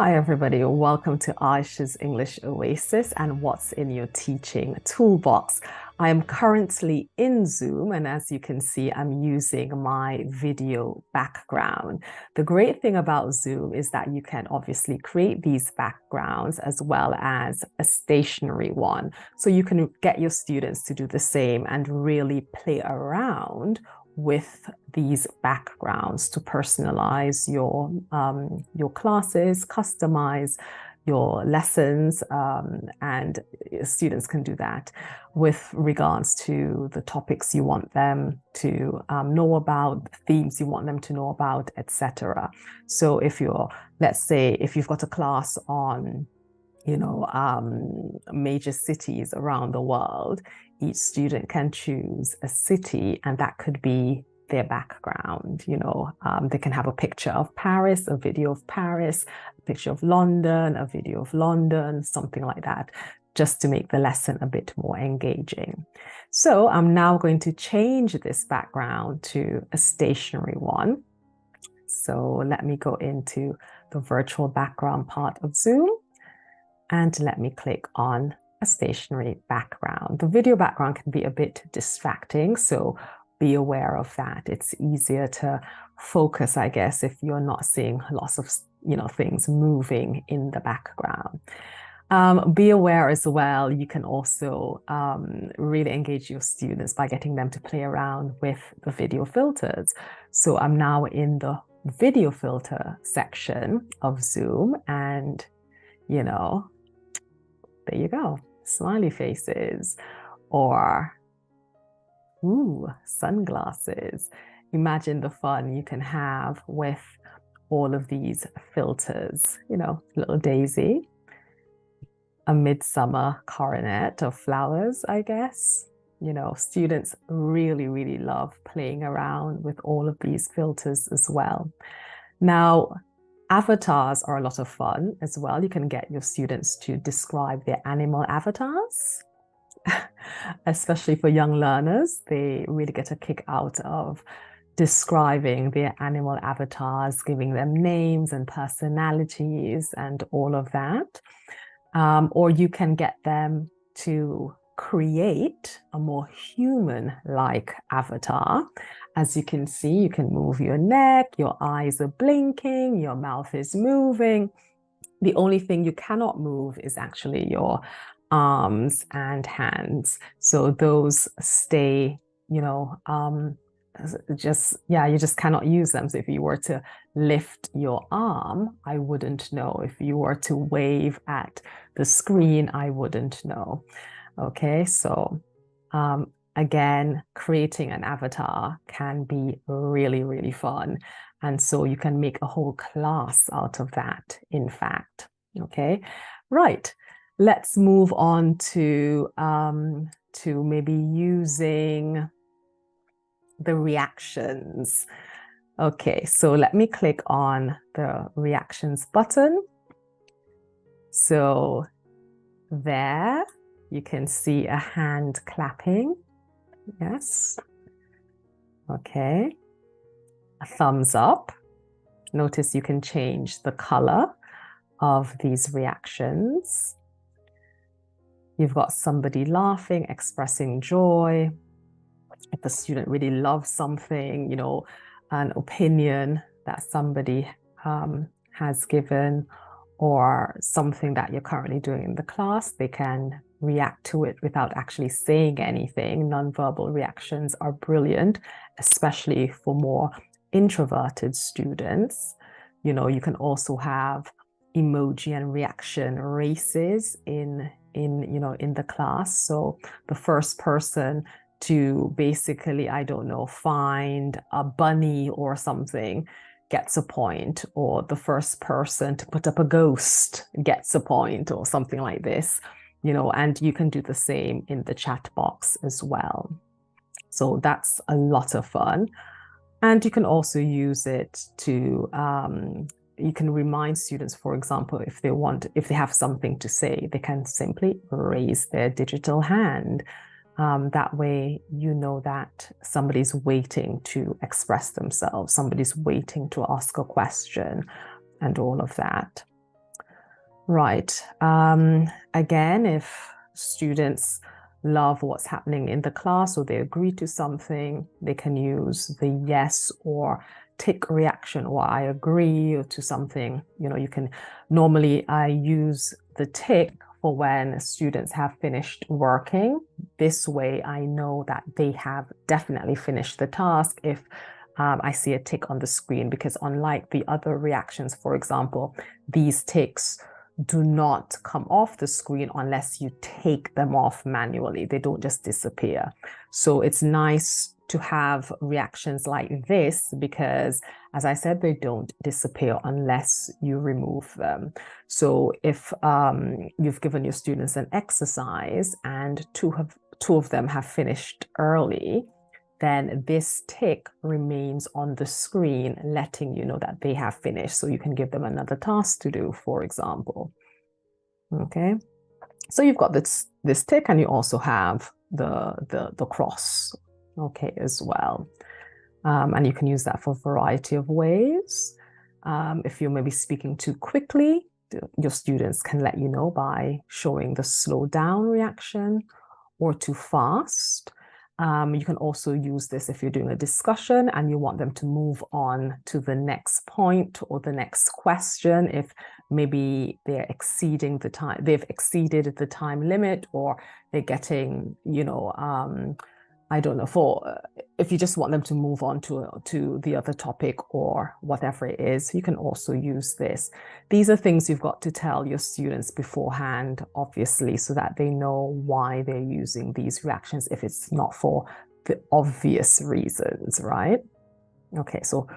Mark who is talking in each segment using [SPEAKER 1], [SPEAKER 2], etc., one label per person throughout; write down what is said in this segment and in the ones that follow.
[SPEAKER 1] Hi everybody, welcome to Ayesha's English Oasis and what's in your teaching toolbox. I am currently in Zoom, and as you can see, I'm using my video background. The great thing about Zoom is that you can obviously create these backgrounds as well as a stationary one. So you can get your students to do the same and really play around with these backgrounds to personalize your classes, customize your lessons, and students can do that with regards to the topics you want them to know about, the themes you want them to know about, etc. So if let's say, if you've got a class on major cities around the world, each student can choose a city and that could be their background. They can have a picture of Paris, a video of Paris, a picture of London, a video of London, something like that, just to make the lesson a bit more engaging. So I'm now going to change this background to a stationary one. So let me go into the virtual background part of Zoom. And let me click on a stationary background. The video background can be a bit distracting, so be aware of that. It's easier to focus, I guess, if you're not seeing lots of things moving in the background. Be aware as well, you can also really engage your students by getting them to play around with the video filters. So I'm now in the video filter section of Zoom, and there you go, smiley faces or sunglasses. Imagine the fun you can have with all of these filters. Little daisy, a midsummer coronet of flowers, I guess. Students really, really love playing around with all of these filters as well. Now, avatars are a lot of fun as well. You can get your students to describe their animal avatars, especially for young learners. They really get a kick out of describing their animal avatars, giving them names and personalities and all of that. Or you can get them to create a more human-like avatar. As you can see, you can move your neck, your eyes are blinking, your mouth is moving. The only thing you cannot move is actually your arms and hands. So those stay, you just cannot use them. So if you were to lift your arm, I wouldn't know. If you were to wave at the screen, I wouldn't know. Okay, so again, creating an avatar can be really, really fun. And so you can make a whole class out of that, in fact. Okay, right. Let's move on to maybe using the reactions. Okay, so let me click on the reactions button. So there, you can see a hand clapping. Yes. Okay. A thumbs up. Notice you can change the color of these reactions. You've got somebody laughing, expressing joy. If a student really loves something, an opinion that somebody has given, or something that you're currently doing in the class, they can react to it without actually saying anything. Nonverbal reactions are brilliant, especially for more introverted students. You can also have emoji and reaction races in the class. So the first person to basically, I don't know, find a bunny or something gets a point, or the first person to put up a ghost gets a point, or something like this, and you can do the same in the chat box as well. So that's a lot of fun. And you can also use it to, you can remind students, for example, if they have something to say, they can simply raise their digital hand. That way, that somebody's waiting to express themselves, somebody's waiting to ask a question, and all of that. Right. Again, if students love what's happening in the class or they agree to something, they can use the yes or tick reaction, or I agree to something. You can normally I use the tick for when students have finished working. This way I know that they have definitely finished the task if I see a tick on the screen, because unlike the other reactions, for example, these ticks do not come off the screen unless you take them off manually. They don't just disappear. So it's nice to have reactions like this because, as I said, they don't disappear unless you remove them. So if you've given your students an exercise and two of them have finished early, then this tick remains on the screen, letting you know that they have finished. So you can give them another task to do, for example. Okay, so you've got this tick, and you also have the cross, okay, as well. And you can use that for a variety of ways. If you're maybe speaking too quickly, your students can let you know by showing the slow down reaction, or too fast. You can also use this if you're doing a discussion and you want them to move on to the next point or the next question. If maybe they're exceeding the time, they've exceeded the time limit, or they're getting, I don't know, if you just want them to move on to the other topic or whatever it is, you can also use this. These are things you've got to tell your students beforehand, obviously, so that they know why they're using these reactions if it's not for the obvious reasons, right? Okay, so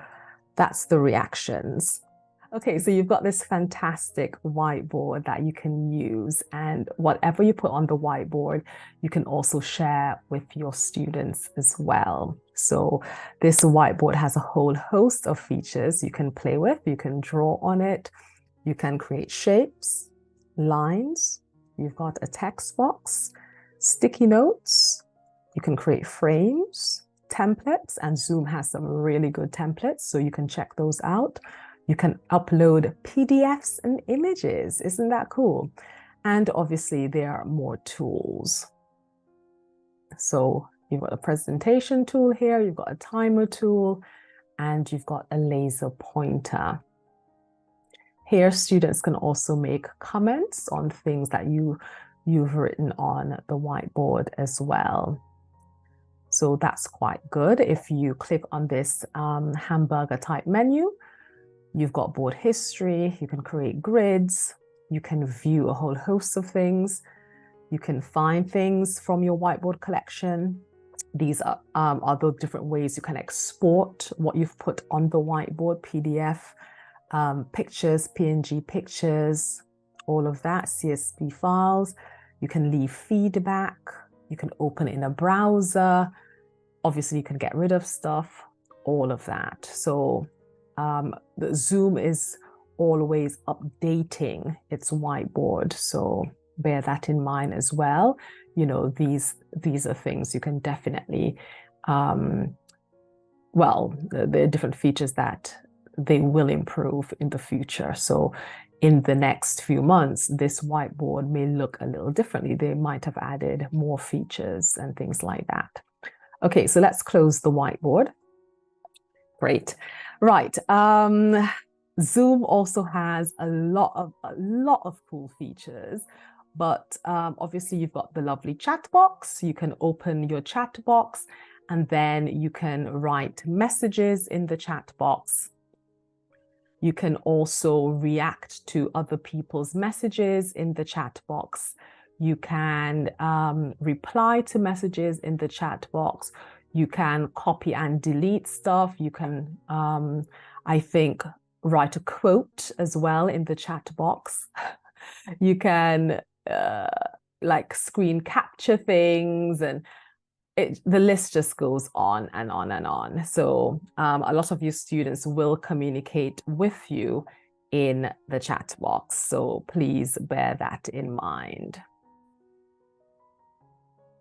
[SPEAKER 1] that's the reactions. Okay, so you've got this fantastic whiteboard that you can use, and whatever you put on the whiteboard, you can also share with your students as well. So this whiteboard has a whole host of features you can play with. You can draw on it. You can create shapes, lines. You've got a text box, sticky notes. You can create frames, templates, and Zoom has some really good templates, so you can check those out. You can upload PDFs and images. Isn't that cool? And obviously there are more tools. So you've got a presentation tool here, you've got a timer tool, and you've got a laser pointer. Here, students can also make comments on things that you've written on the whiteboard as well. So that's quite good. If you click on this hamburger type menu, you've got board history, you can create grids, you can view a whole host of things, you can find things from your whiteboard collection. These are the different ways you can export what you've put on the whiteboard, PDF, pictures, PNG pictures, all of that, CSV files. You can leave feedback, you can open it in a browser. Obviously, you can get rid of stuff, all of that. So the Zoom is always updating its whiteboard, so bear that in mind as well. These are things you can definitely, there are different features that they will improve in the future. So in the next few months, this whiteboard may look a little differently. They might have added more features and things like that. Okay, so let's close the whiteboard. Great. Right. Zoom also has a lot of cool features, but obviously you've got the lovely chat box. You can open your chat box and then you can write messages in the chat box. You can also react to other people's messages in the chat box. You can reply to messages in the chat box. You can copy and delete stuff. You can, I think, write a quote as well in the chat box. You can like screen capture things, and the list just goes on and on and on. So a lot of your students will communicate with you in the chat box. So please bear that in mind.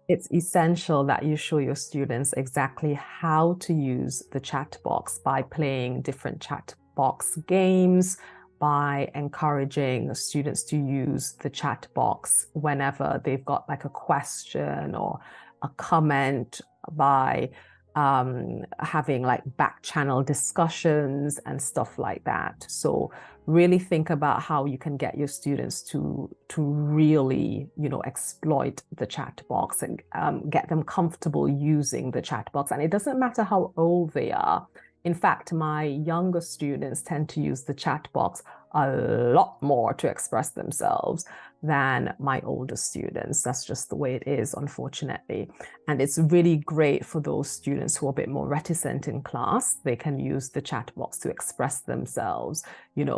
[SPEAKER 1] It's essential that you show your students exactly how to use the chat box by playing different chat box games by encouraging students to use the chat box whenever they've got like a question or a comment, by having like back channel discussions and stuff like that. So really think about how you can get your students to really, exploit the chat box and get them comfortable using the chat box. And it doesn't matter how old they are. In fact, my younger students tend to use the chat box a lot more to express themselves than my older students. That's just the way it is, unfortunately. And it's really great for those students who are a bit more reticent in class. They can use the chat box to express themselves,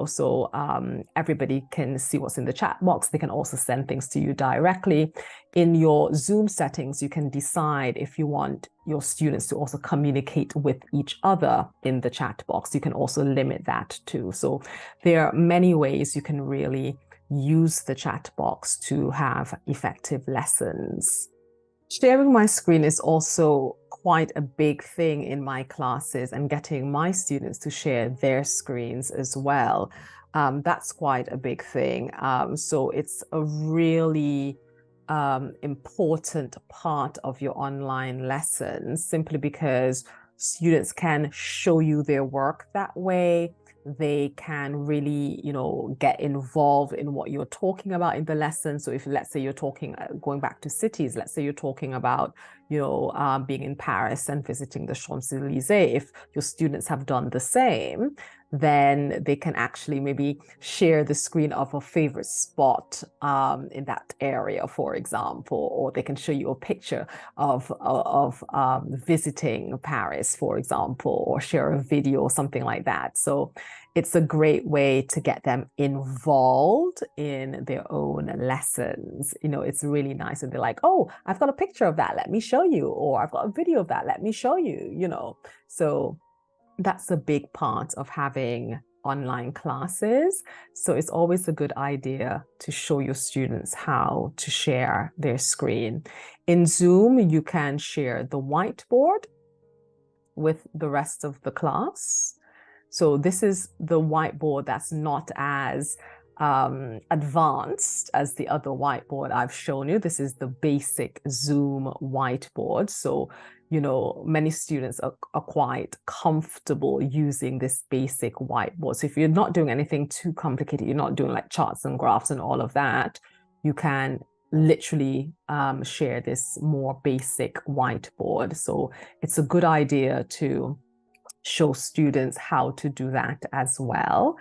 [SPEAKER 1] so everybody can see what's in the chat box. They can also send things to you directly. In your Zoom settings, you can decide if you want your students to also communicate with each other in the chat box. You can also limit that too. So there are many ways you can really use the chat box to have effective lessons. Sharing my screen is also quite a big thing in my classes, and getting my students to share their screens as well. That's quite a big thing. So it's a really important part of your online lessons, simply because students can show you their work that way. They can really, get involved in what you're talking about in the lesson. So if, let's say you're talking, going back to cities, let's say you're talking about, being in Paris and visiting the Champs-Élysées, if your students have done the same, then they can actually maybe share the screen of a favorite spot in that area, for example, or they can show you a picture of visiting Paris, for example, or share a video or something like that. So it's a great way to get them involved in their own lessons. It's really nice. And they're like, oh, I've got a picture of that, let me show you. Or I've got a video of that, let me show you, So that's a big part of having online classes. So it's always a good idea to show your students how to share their screen. In Zoom, you can share the whiteboard with the rest of the class. So this is the whiteboard that's not as advanced as the other whiteboard I've shown you. This is the basic Zoom whiteboard. So, many students are quite comfortable using this basic whiteboard. So if you're not doing anything too complicated, you're not doing like charts and graphs and all of that, you can literally share this more basic whiteboard. So it's a good idea to show students how to do that as well.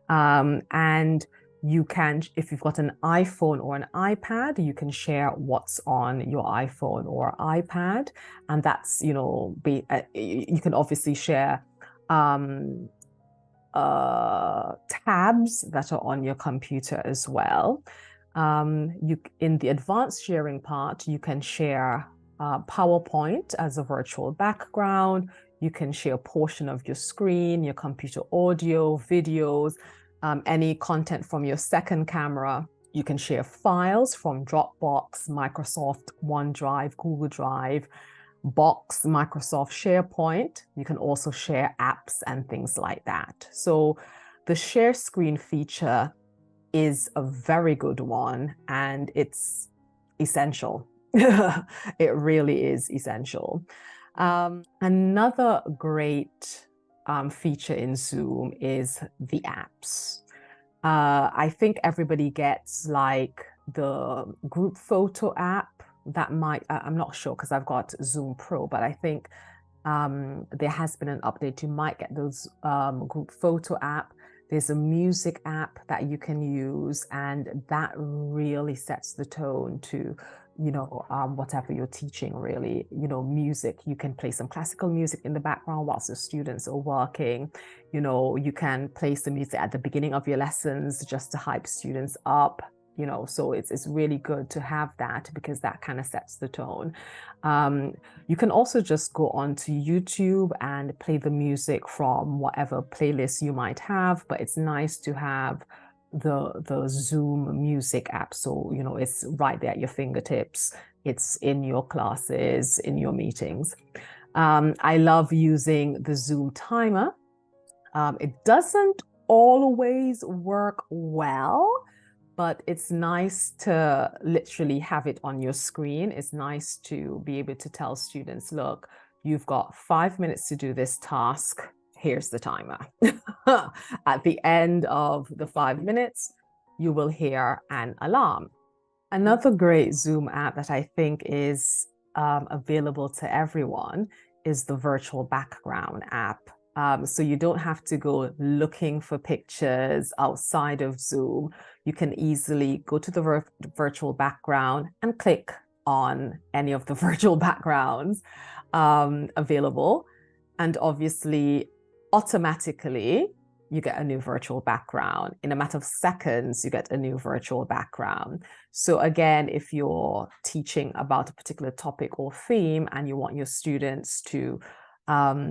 [SPEAKER 1] And you can, if you've got an iPhone or an iPad, you can share what's on your iPhone or iPad. And that's, you can obviously share tabs that are on your computer as well. In the advanced sharing part, you can share PowerPoint as a virtual background. You can share a portion of your screen, your computer audio, videos, any content from your second camera. You can share files from Dropbox, Microsoft OneDrive, Google Drive, Box, Microsoft SharePoint. You can also share apps and things like that. So the share screen feature is a very good one, and it's essential. It really is essential. Another great feature in Zoom is the apps. I think everybody gets like the group photo app that I'm not sure because I've got Zoom Pro, but I think there has been an update. You might get those group photo app. There's a music app that you can use, and that really sets the tone to, whatever you're teaching, really. Music, you can play some classical music in the background whilst the students are working. You can play some music at the beginning of your lessons just to hype students up. So it's really good to have that, because that kind of sets the tone. You can also just go onto YouTube and play the music from whatever playlist you might have, but it's nice to have the Zoom music app. So, it's right there at your fingertips. It's in your classes, in your meetings. I love using the Zoom timer. It doesn't always work well, but it's nice to literally have it on your screen. It's nice to be able to tell students, look, you've got 5 minutes to do this task. Here's the timer. At the end of the 5 minutes, you will hear an alarm. Another great Zoom app that I think is available to everyone is the virtual background app. So you don't have to go looking for pictures outside of Zoom. You can easily go to the virtual background and click on any of the virtual backgrounds available. And obviously, automatically, you get a new virtual background. In a matter of seconds, you get a new virtual background. So again, if you're teaching about a particular topic or theme and you want your students to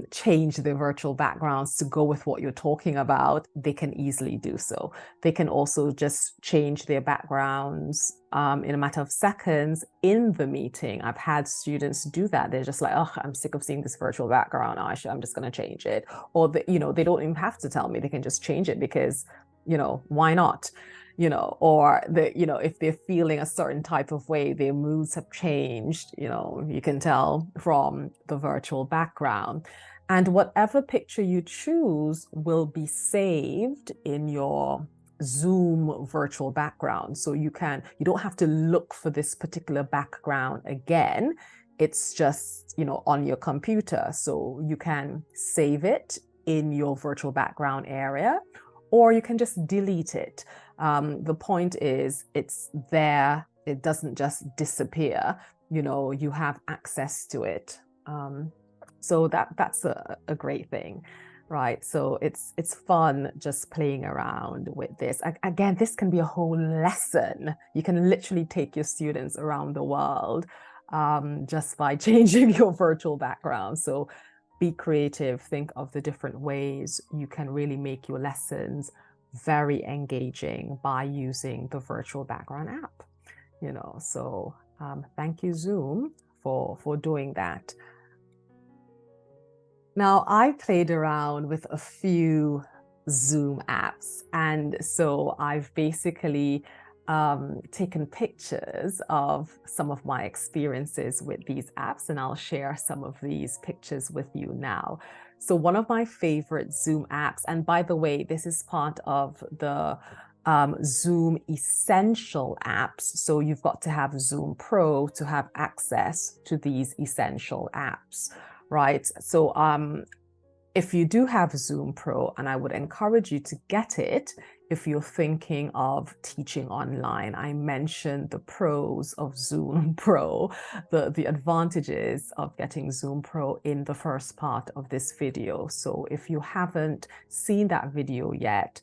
[SPEAKER 1] change their virtual backgrounds to go with what you're talking about, they can easily do so. They can also just change their backgrounds in a matter of seconds in the meeting. I've had students do that. They're just like, oh, I'm sick of seeing this virtual background, Ayesha, I'm just going to change it. Or, they don't even have to tell me. They can just change it because, why not? Or if they're feeling a certain type of way, their moods have changed, you can tell from the virtual background. And whatever picture you choose will be saved in your Zoom virtual background. So you don't have to look for this particular background again. It's just, on your computer. So you can save it in your virtual background area, or you can just delete it. The point is it's there. It doesn't just disappear. You have access to it. So that's a great thing, right? So it's fun just playing around with this. Again, this can be a whole lesson. You can literally take your students around the world just by changing your virtual background. So be creative, think of the different ways you can really make your lessons very engaging by using the virtual background app. So thank you, Zoom, for doing that. Now, I played around with a few Zoom apps, and so I've basically taken pictures of some of my experiences with these apps, and I'll share some of these pictures with you now. So one of my favorite Zoom apps, and by the way, this is part of the Zoom Essential apps. So you've got to have Zoom Pro to have access to these essential apps, right? So if you do have Zoom Pro, and I would encourage you to get it if you're thinking of teaching online. I mentioned the pros of Zoom Pro, the advantages of getting Zoom Pro in the first part of this video. So if you haven't seen that video yet,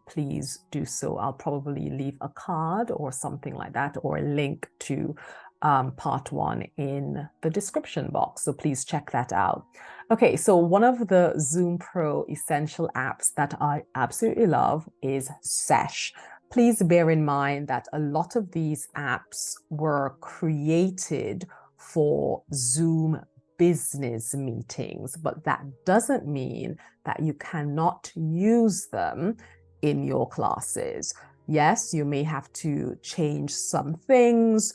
[SPEAKER 1] please do so. I'll probably leave a card or something like that, or a link to part 1 in the description box. So please check that out. Okay, so one of the Zoom Pro essential apps that I absolutely love is Sesh. Please bear in mind that a lot of these apps were created for Zoom business meetings, but that doesn't mean that you cannot use them in your classes. Yes, you may have to change some things,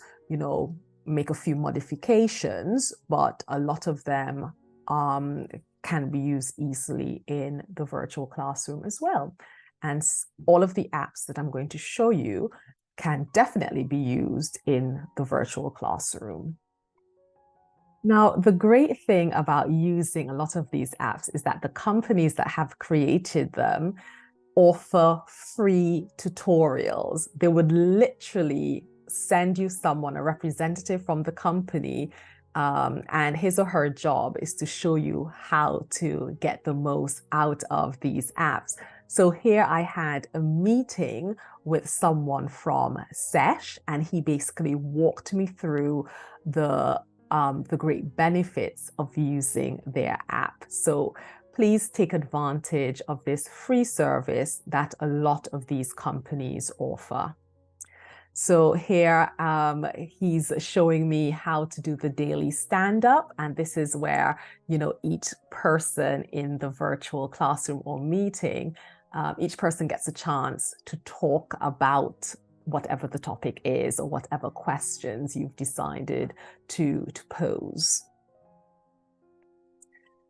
[SPEAKER 1] make a few modifications, but a lot of them can be used easily in the virtual classroom as well. And all of the apps that I'm going to show you can definitely be used in the virtual classroom. Now, the great thing about using a lot of these apps is that the companies that have created them offer free tutorials. They would literally send you someone, a representative from the company, and his or her job is to show you how to get the most out of these apps. So here I had a meeting with someone from Sesh, and he basically walked me through the great benefits of using their app. So please take advantage of this free service that a lot of these companies offer. So here he's showing me how to do the daily stand-up, and this is where each person in the virtual classroom or meeting each person gets a chance to talk about whatever the topic is or whatever questions you've decided to pose.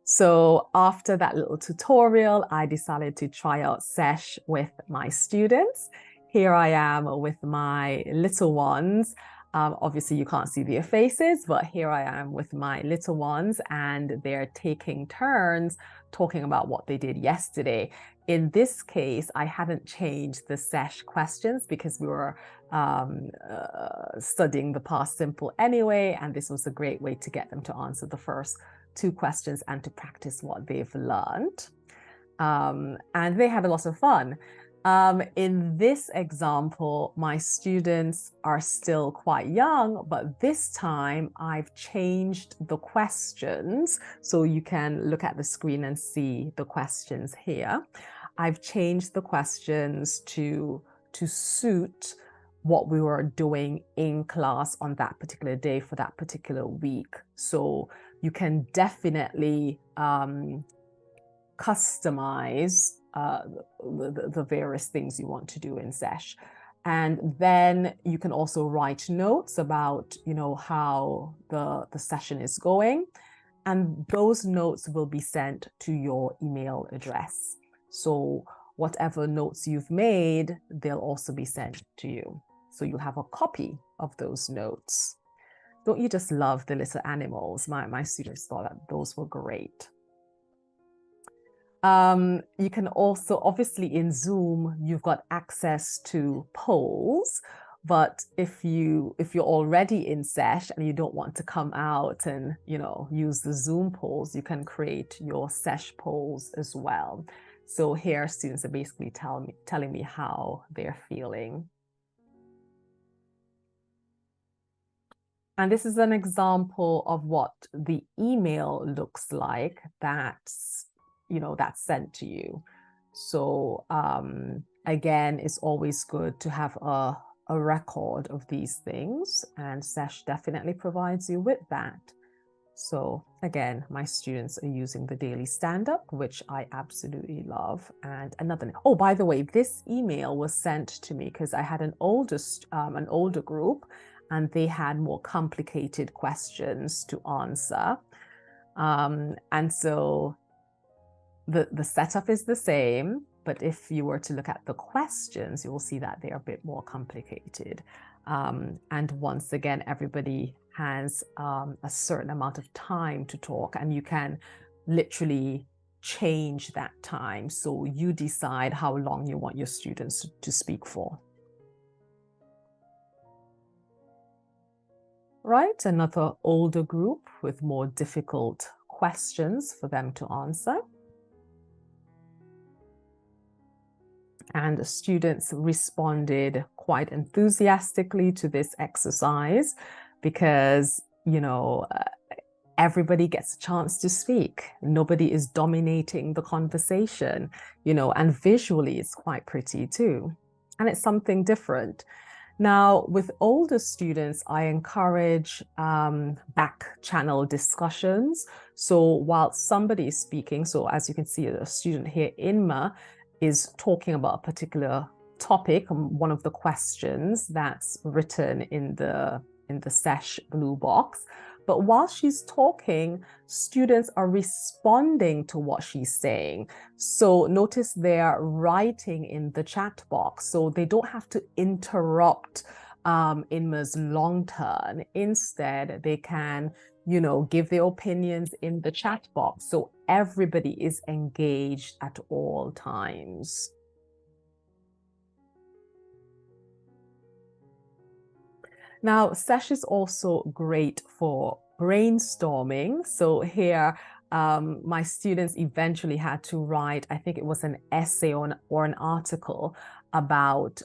[SPEAKER 1] So after that little tutorial, I decided to try out Sesh with my students. Here I am with my little ones. Obviously, you can't see their faces, but here I am with my little ones, and they're taking turns talking about what they did yesterday. In this case, I hadn't changed the Sesh questions because we were studying the past simple anyway, and this was a great way to get them to answer the first 2 questions and to practice what they've learned. And they had a lot of fun. In this example, my students are still quite young, but this time I've changed the questions. So you can look at the screen and see the questions here. I've changed the questions to suit what we were doing in class on that particular day for that particular week. So you can definitely customize the various things you want to do in Sesh. And then you can also write notes about, how the session is going. And those notes will be sent to your email address. So whatever notes you've made, they'll also be sent to you. So you'll have a copy of those notes. Don't you just love the little animals? My students thought that those were great. You can also, obviously in Zoom, you've got access to polls, but if you're already in Sesh and you don't want to come out and, use the Zoom polls, you can create your Sesh polls as well. So here students are basically telling me how they're feeling. And this is an example of what the email looks like that's sent to you. So again, it's always good to have a record of these things, and Sesh definitely provides you with that. So again, my students are using the daily stand-up, which I absolutely love. And oh, by the way, this email was sent to me because I had an older group, and they had more complicated questions to answer. And so the setup is the same, but if you were to look at the questions, you will see that they're a bit more complicated. And once again, everybody has a certain amount of time to talk, and you can literally change that time. So you decide how long you want your students to speak for. Right, another older group with more difficult questions for them to answer. And the students responded quite enthusiastically to this exercise because, everybody gets a chance to speak. Nobody is dominating the conversation, and visually it's quite pretty too. And it's something different. Now, with older students, I encourage back channel discussions. So while somebody is speaking, so as you can see, a student here, Inma, is talking about a particular topic, one of the questions that's written in the Sesh blue box. But while she's talking, students are responding to what she's saying. So notice they're writing in the chat box. So they don't have to interrupt Inma's long turn. Instead, they can, give their opinions in the chat box. So everybody is engaged at all times. Now, Sesh is also great for brainstorming. So here, my students eventually had to write, I think it was an essay or an article about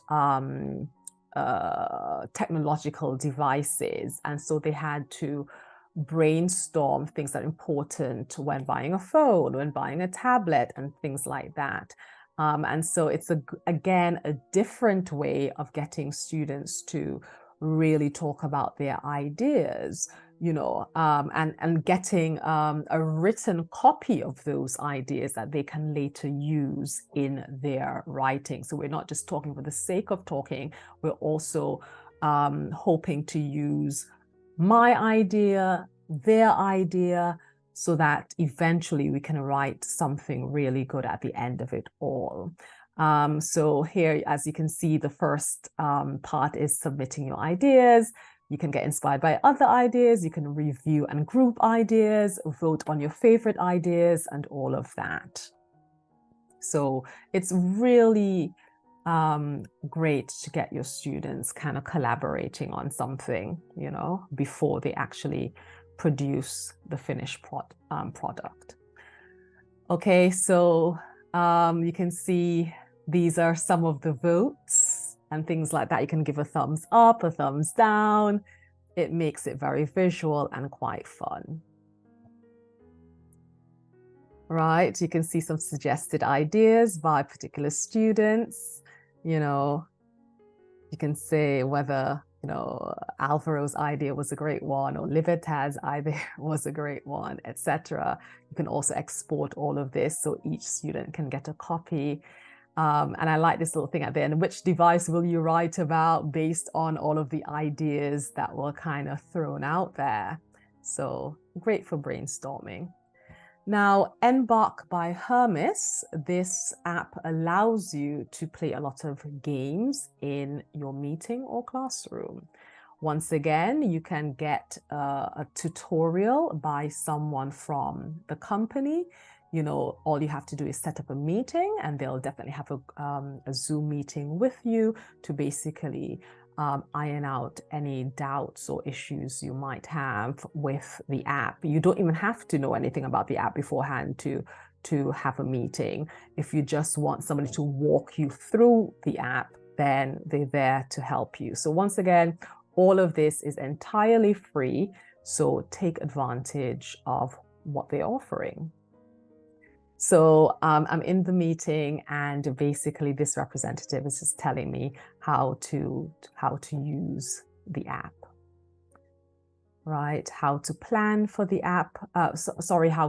[SPEAKER 1] technological devices. And so they had to brainstorm things that are important when buying a phone, when buying a tablet, and things like that. And so it's, again, a different way of getting students to really talk about their ideas. and getting a written copy of those ideas that they can later use in their writing. So we're not just talking for the sake of talking, we're also hoping to use my idea, their idea, so that eventually we can write something really good at the end of it all. So here, as you can see, the first part is submitting your ideas. You can get inspired by other ideas. You can review and group ideas, vote on your favorite ideas, and all of that. So it's really great to get your students kind of collaborating on something, before they actually produce the finished product. Okay, so you can see these are some of the votes and things like that. You can give a thumbs up, a thumbs down. It makes it very visual and quite fun. Right, you can see some suggested ideas by particular students. You can say whether, Alvaro's idea was a great one or Libertad's idea was a great one, etc. You can also export all of this so each student can get a copy. And I like this little thing at the end. Which device will you write about based on all of the ideas that were kind of thrown out there? So great for brainstorming. Now, Embark by Hermes, this app allows you to play a lot of games in your meeting or classroom. Once again, you can get a tutorial by someone from the company. All you have to do is set up a meeting, and they'll definitely have a Zoom meeting with you to basically iron out any doubts or issues you might have with the app. You don't even have to know anything about the app beforehand to have a meeting. If you just want somebody to walk you through the app, then they're there to help you. So once again, all of this is entirely free, so take advantage of what they're offering. So I'm in the meeting, and basically this representative is just telling me how to use the app, right? How to plan for the app, how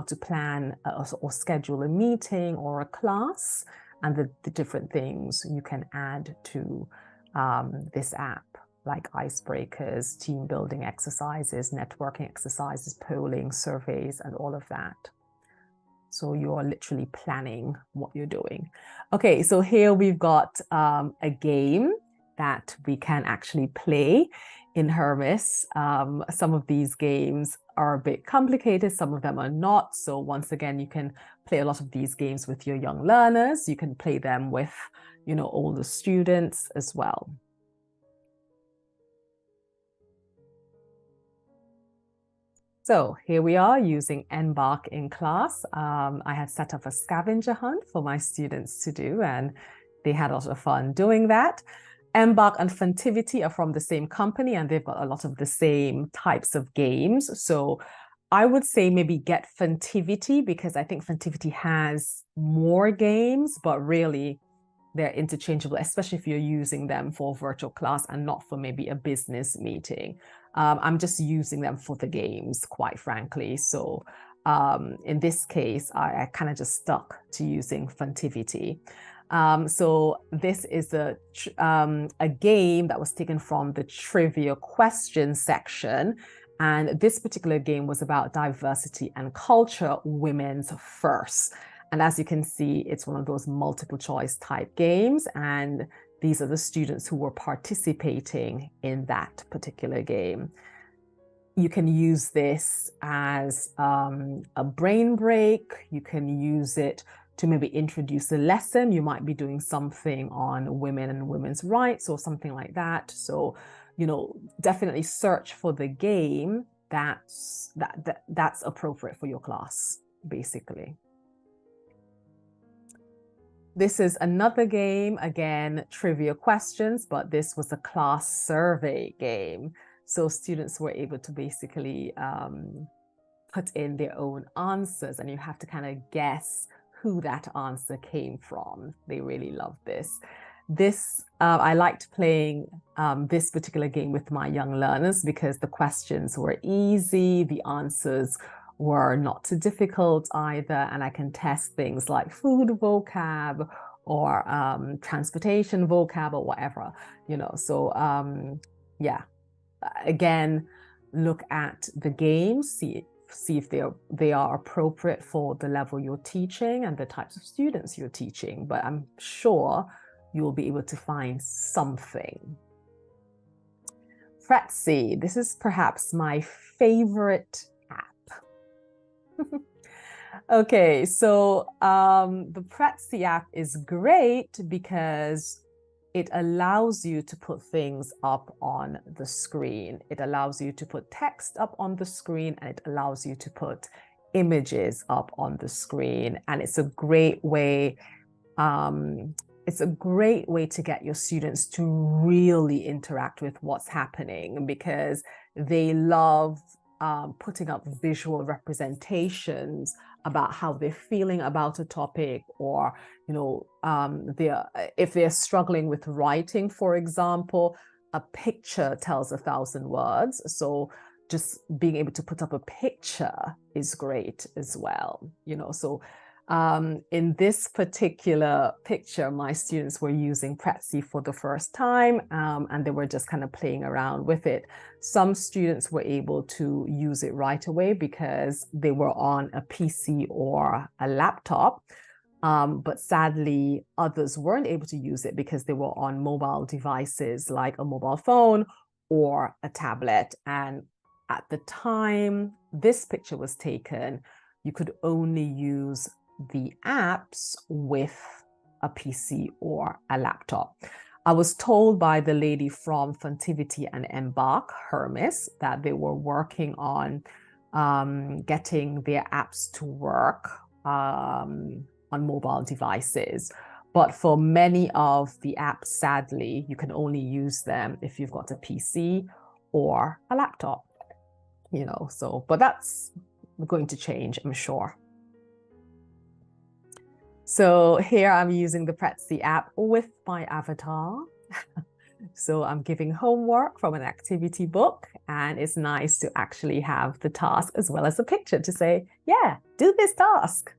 [SPEAKER 1] to plan or schedule a meeting or a class, and the different things you can add to this app, like icebreakers, team building exercises, networking exercises, polling, surveys, and all of that. So you're literally planning what you're doing. Okay, so here we've got a game that we can actually play in Hermes. Some of these games are a bit complicated, some of them are not. So once again, you can play a lot of these games with your young learners. You can play them with, older students as well. So here we are using Embark in class. I had set up a scavenger hunt for my students to do, and they had a lot of fun doing that. Embark and Funtivity are from the same company, and they've got a lot of the same types of games. So I would say maybe get Funtivity, because I think Funtivity has more games, but really they're interchangeable, especially if you're using them for virtual class and not for maybe a business meeting. I'm just using them for the games, quite frankly. So in this case, I kind of just stuck to using Funtivity. So this is a game that was taken from the trivia question section. And this particular game was about diversity and culture, women's first. And as you can see, it's one of those multiple choice type games. And these are the students who were participating in that particular game. You can use this as a brain break. You can use it to maybe introduce a lesson. You might be doing something on women and women's rights or something like that. So, definitely search for the game that's appropriate for your class, basically. This is another game, again, trivia questions, but this was a class survey game. So students were able to basically put in their own answers, and you have to kind of guess who that answer came from. They really loved this. I liked playing this particular game with my young learners because the questions were easy, the answers were not too difficult either, and I can test things like food vocab or transportation vocab or whatever, So yeah, again, look at the games, see if they are appropriate for the level you're teaching and the types of students you're teaching. But I'm sure you'll be able to find something. Prezi, this is perhaps my favorite app. Okay, so the Prezi app is great because it allows you to put things up on the screen. It allows you to put text up on the screen, and it allows you to put images up on the screen. And it's a great way to get your students to really interact with what's happening, because they love putting up visual representations about how they're feeling about a topic, or if they're struggling with writing, for example, a picture tells 1,000 words. So just being able to put up a picture is great as well. So in this particular picture, my students were using Prezi for the first time, and they were just kind of playing around with it. Some students were able to use it right away because they were on a PC or a laptop, but sadly, others weren't able to use it because they were on mobile devices like a mobile phone or a tablet. And at the time this picture was taken, you could only use the apps with a PC or a laptop. I was told by the lady from Funtivity and Embark, Hermes, that they were working on getting their apps to work on mobile devices. But for many of the apps, sadly, you can only use them if you've got a PC or a laptop, but that's going to change, I'm sure. So here I'm using the Prezi app with my avatar. So I'm giving homework from an activity book, and it's nice to actually have the task as well as a picture to say, yeah, do this task.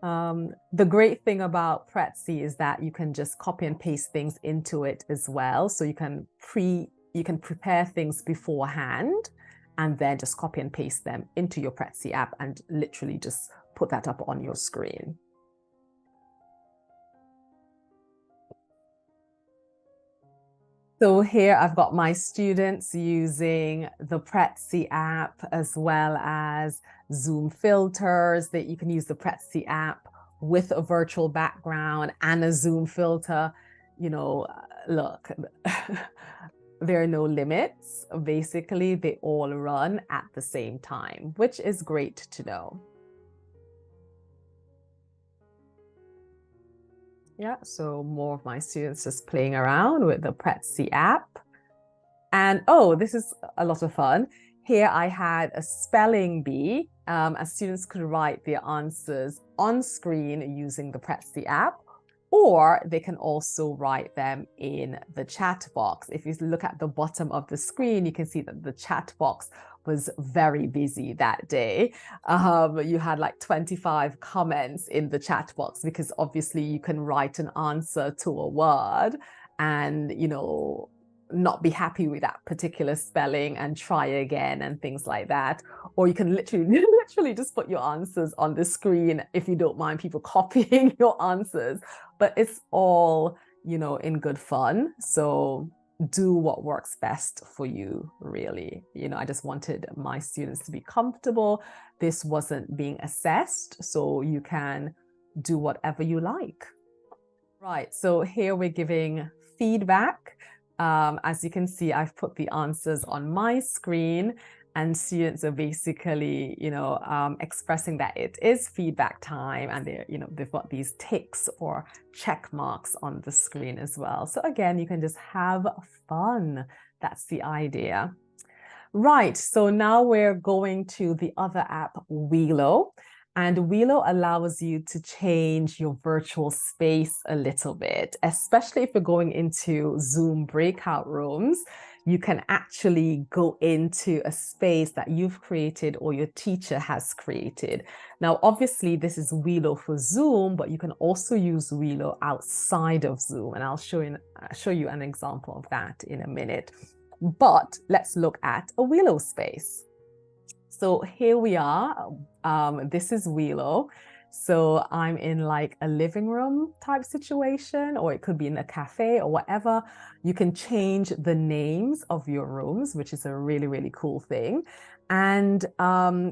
[SPEAKER 1] The great thing about Prezi is that you can just copy and paste things into it as well. So you can prepare things beforehand and then just copy and paste them into your Prezi app and literally just put that up on your screen. So here I've got my students using the Prezi app as well as Zoom filters. That you can use the Prezi app with a virtual background and a Zoom filter. Look, there are no limits. Basically, they all run at the same time, which is great to know. Yeah, so more of my students just playing around with the Prezi app. And oh, this is a lot of fun. Here I had a spelling bee, as students could write their answers on screen using the Prezi app, or they can also write them in the chat box. If you look at the bottom of the screen, you can see that the chat box was very busy that day. You had like 25 comments in the chat box because obviously you can write an answer to a word and, not be happy with that particular spelling and try again and things like that. Or you can literally just put your answers on the screen if you don't mind people copying your answers. But it's all, in good fun. So do what works best for you, really. I just wanted my students to be comfortable. This wasn't being assessed, so you can do whatever you like. Right, so here we're giving feedback. As you can see, I've put the answers on my screen, and students are basically, expressing that it is feedback time, and they've got these ticks or check marks on the screen as well. So again, you can just have fun. That's the idea. Right, so now we're going to the other app, Wheelo. And Whelo allows you to change your virtual space a little bit, especially if you're going into Zoom breakout rooms. You can actually go into a space that you've created or your teacher has created. Now, obviously, this is Whelo for Zoom, but you can also use Whelo outside of Zoom. And I'll show you an example of that in a minute. But let's look at a Whelo space. So here we are. This is Whelo. So I'm in like a living room type situation, or it could be in a cafe or whatever. You can change the names of your rooms, which is a really, really cool thing. And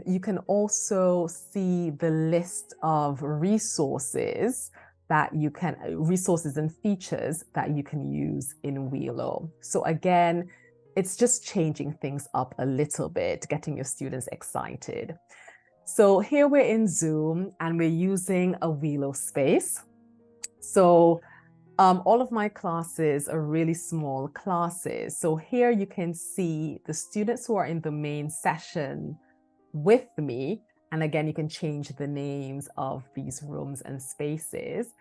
[SPEAKER 1] you can also see the list of resources and features that you can use in Whelo. So again, it's just changing things up a little bit, getting your students excited. So here we're in Zoom and we're using a Whelo space. So all of my classes are really small classes. So here you can see the students who are in the main session with me. And again, you can change the names of these rooms and spaces.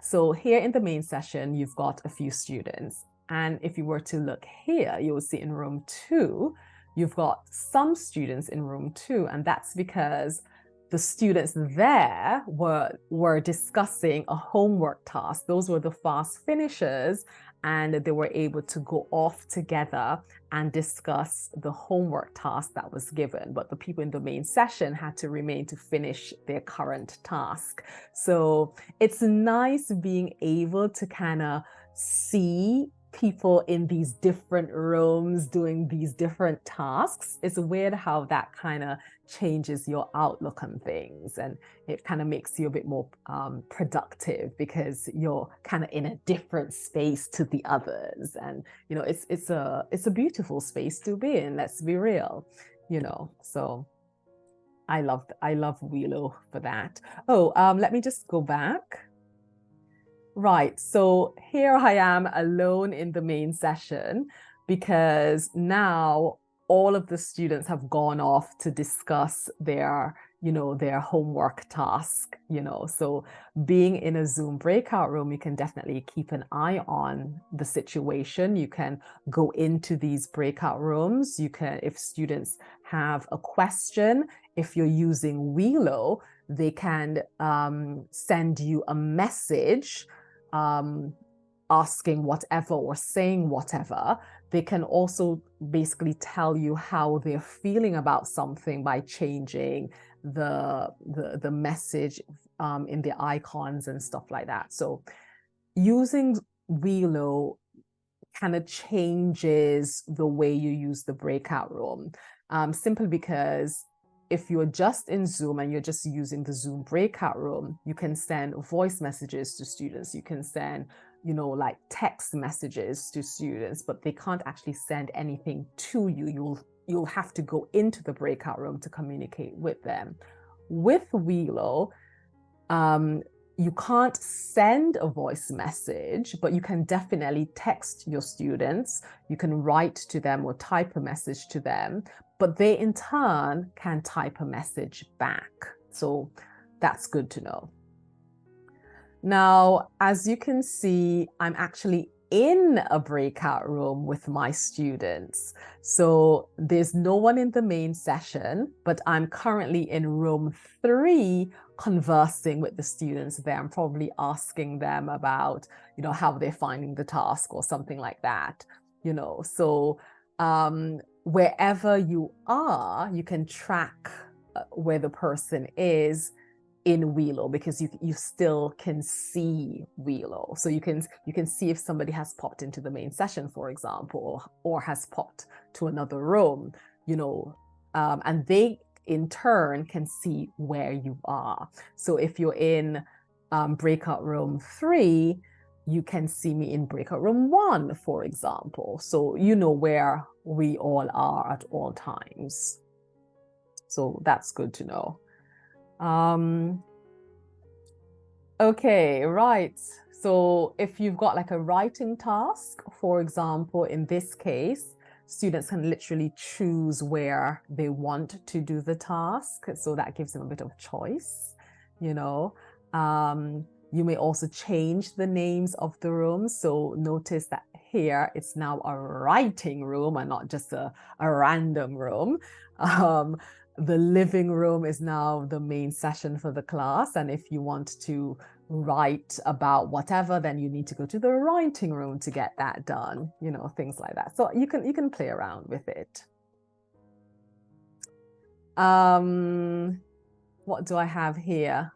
[SPEAKER 1] So here in the main session, you've got a few students. And if you were to look here, you will see in room 2, you've got some students in room 2. And that's because the students there were discussing a homework task. Those were the fast finishers, and they were able to go off together and discuss the homework task that was given. But the people in the main session had to remain to finish their current task. So it's nice being able to kind of see people in these different rooms doing these different tasks. It's weird how that kind of changes your outlook on things, and it kind of makes you a bit more productive because you're kind of in a different space to the others. And you know, it's a beautiful space to be in, let's be real, you know. So I love Whelo for that. Let me just go back. Right, so here I am alone in the main session because now all of the students have gone off to discuss their homework task, So being in a Zoom breakout room, you can definitely keep an eye on the situation. You can go into these breakout rooms. You can, if students have a question, if you're using Whelo, they can send you a message asking whatever or saying whatever. They can also basically tell you how they're feeling about something by changing the message in the icons and stuff like that. So using Whelo kind of changes the way you use the breakout room, simply because if you're just in Zoom and you're just using the Zoom breakout room, you can send voice messages to students. You can send, like text messages to students, but they can't actually send anything to you. You'll have to go into the breakout room to communicate with them. With Whelo, you can't send a voice message, but you can definitely text your students. You can write to them or type a message to them, but they in turn can type a message back. So that's good to know. Now, as you can see, I'm actually in a breakout room with my students. So there's no one in the main session, but I'm currently in room 3 conversing with the students there. I'm probably asking them about, how they're finding the task or something like that, So wherever you are, you can track where the person is in Whelo, because you still can see Whelo. So you can see if somebody has popped into the main session, for example, or has popped to another room, and they in turn can see where you are. So if you're in breakout room 3, you can see me in breakout room 1, for example. So you know where we all are at all times. So that's good to know. Okay, right. So if you've got like a writing task, for example, in this case, students can literally choose where they want to do the task. So that gives them a bit of choice, you know. You may also change the names of the rooms. So notice that here it's now a writing room and not just a random room. The living room is now the main session for the class. And if you want to write about whatever, then you need to go to the writing room to get that done, you know, things like that. So you can play around with it. What do I have here?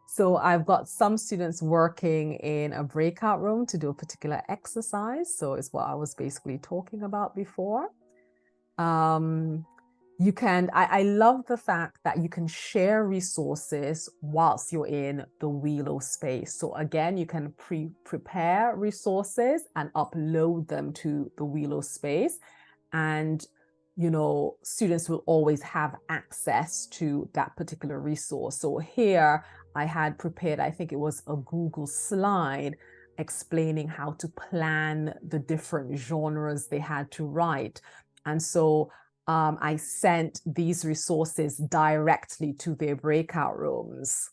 [SPEAKER 1] So I've got some students working in a breakout room to do a particular exercise. So it's what I was basically talking about before. I love the fact that you can share resources whilst you're in the Wheelo space. So again, you can prepare resources and upload them to the Wheelo space. And, you know, students will always have access to that particular resource. So here I had prepared, I think it was a Google slide explaining how to plan the different genres they had to write. And so I sent these resources directly to their breakout rooms.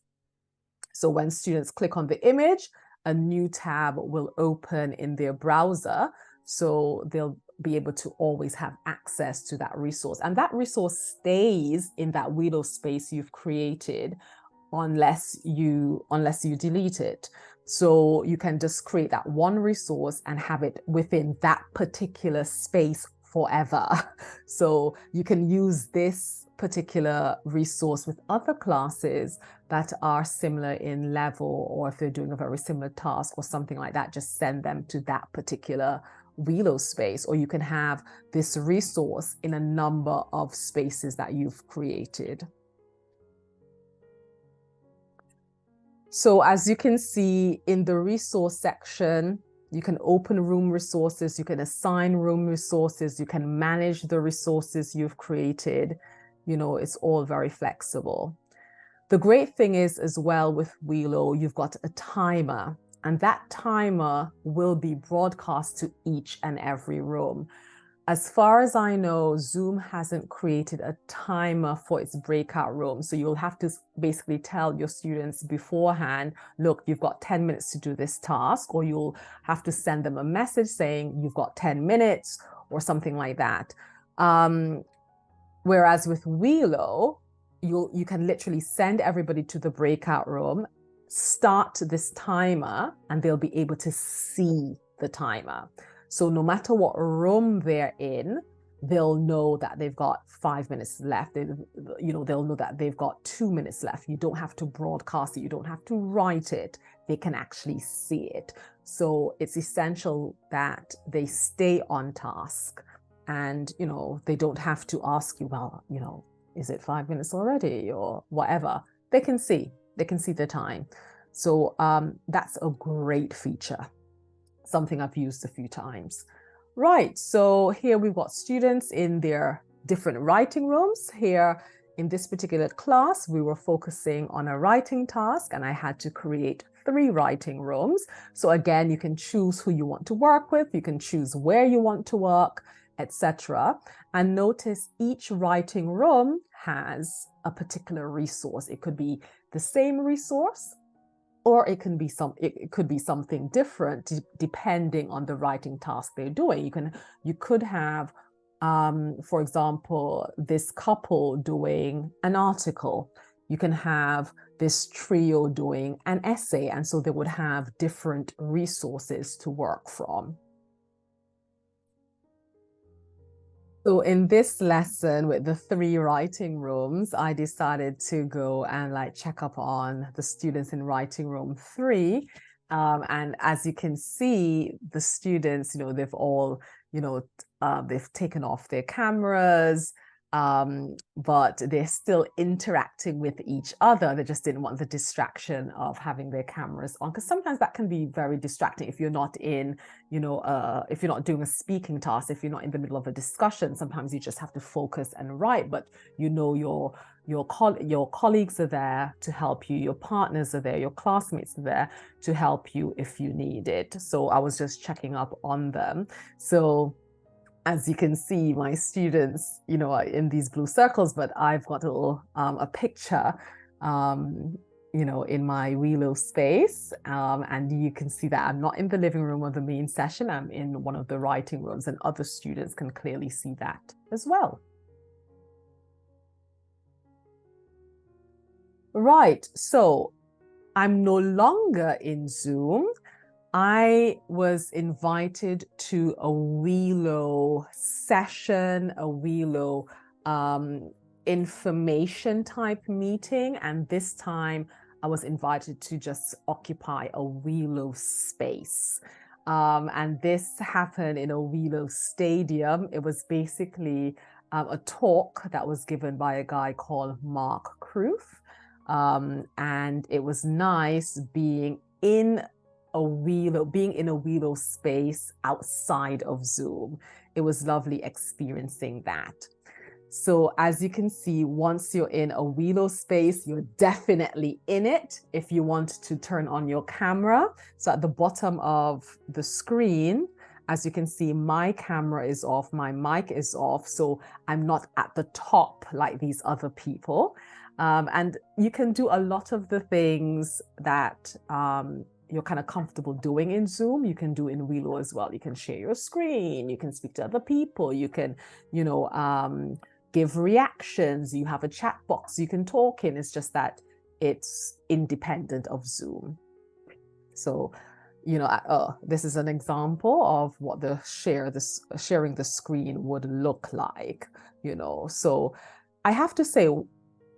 [SPEAKER 1] So when students click on the image, a new tab will open in their browser. So they'll be able to always have access to that resource. And that resource stays in that Wheelo space you've created unless you delete it. So you can just create that one resource and have it within that particular space forever. So you can use this particular resource with other classes that are similar in level, or if they're doing a very similar task or something like that, just send them to that particular Wheelo space. Or you can have this resource in a number of spaces that you've created. So as you can see in the resource section, you can open room resources, you can assign room resources, you can manage the resources you've created. You know, it's all very flexible. The great thing is as well with Wheelo, you've got a timer, and that timer will be broadcast to each and every room. As far as I know, Zoom hasn't created a timer for its breakout room. So you'll have to basically tell your students beforehand, look, you've got 10 minutes to do this task, or you'll have to send them a message saying you've got 10 minutes or something like that. Whereas with Wheelo, you can literally send everybody to the breakout room, start this timer, and they'll be able to see the timer. So no matter what room they're in, they'll know that they've got 5 minutes left. They'll know that they've got 2 minutes left. You don't have to broadcast it. You don't have to write it. They can actually see it. So it's essential that they stay on task, and, you know, they don't have to ask you, well, you know, is it 5 minutes already or whatever? They can see the time. So that's a great feature. Something I've used a few times. Right, so here we've got students in their different writing rooms. Here in this particular class, we were focusing on a writing task, and I had to create 3 writing rooms. So again, you can choose who you want to work with, you can choose where you want to work, etc. And notice each writing room has a particular resource. It could be the same resource, or it could be something different depending on the writing task they're doing. You could have, for example, this couple doing an article. You can have this trio doing an essay, and so they would have different resources to work from. So in this lesson with the 3 writing rooms, I decided to go and check up on the students in writing room 3. And as you can see, the students, you know, they've all, you know, they've taken off their cameras, but they're still interacting with each other. They just didn't want the distraction of having their cameras on, because sometimes that can be very distracting if you're not in, you know, if you're not doing a speaking task, if you're not in the middle of a discussion. Sometimes you just have to focus and write, but you know your colleagues are there to help you, your partners are there, your classmates are there to help you if you need it. So I was just checking up on them. So as you can see, my students, are in these blue circles, but I've got a picture, in my Wheelo space. And you can see that I'm not in the living room of the main session. I'm in one of the writing rooms, and other students can clearly see that as well. Right, so I'm no longer in Zoom. I was invited to a Wheelo session, a Wheelo information type meeting. And this time I was invited to just occupy a Wheelo space. And this happened in a Wheelo stadium. It was basically a talk that was given by a guy called Mark Kruth. And it was nice being in a Wheelo space outside of Zoom. It was lovely experiencing that. So as you can see, once you're in a Wheelo space, you're definitely in it. If you want to turn on your camera, so at the bottom of the screen, as you can see, my camera is off, my mic is off, so I'm not at the top like these other people. And you can do a lot of the things that you're kind of comfortable doing in Zoom, you can do in Wheelo as well. You can share your screen, you can speak to other people, you can, give reactions, you have a chat box you can talk in. It's just that it's independent of Zoom. So, this is an example of what sharing the screen would look like, So I have to say,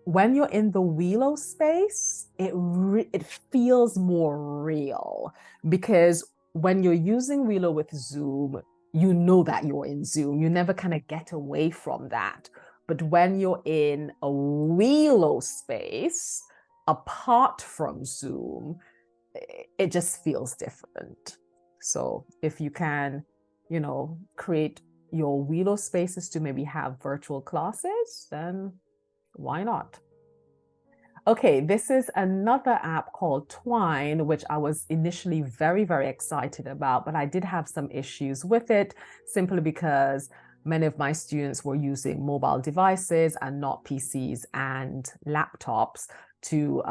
[SPEAKER 1] when you're in the Wheelo space, it feels more real, because when you're using Wheelo with Zoom, you know that you're in Zoom. You never kind of get away from that. But when you're in a Wheelo space, apart from Zoom, it just feels different. So if you can, create your Wheelo spaces to maybe have virtual classes, then why not? Okay, this is another app called Twine, which I was initially very, very excited about, but I did have some issues with it simply because many of my students were using mobile devices and not PCs and laptops to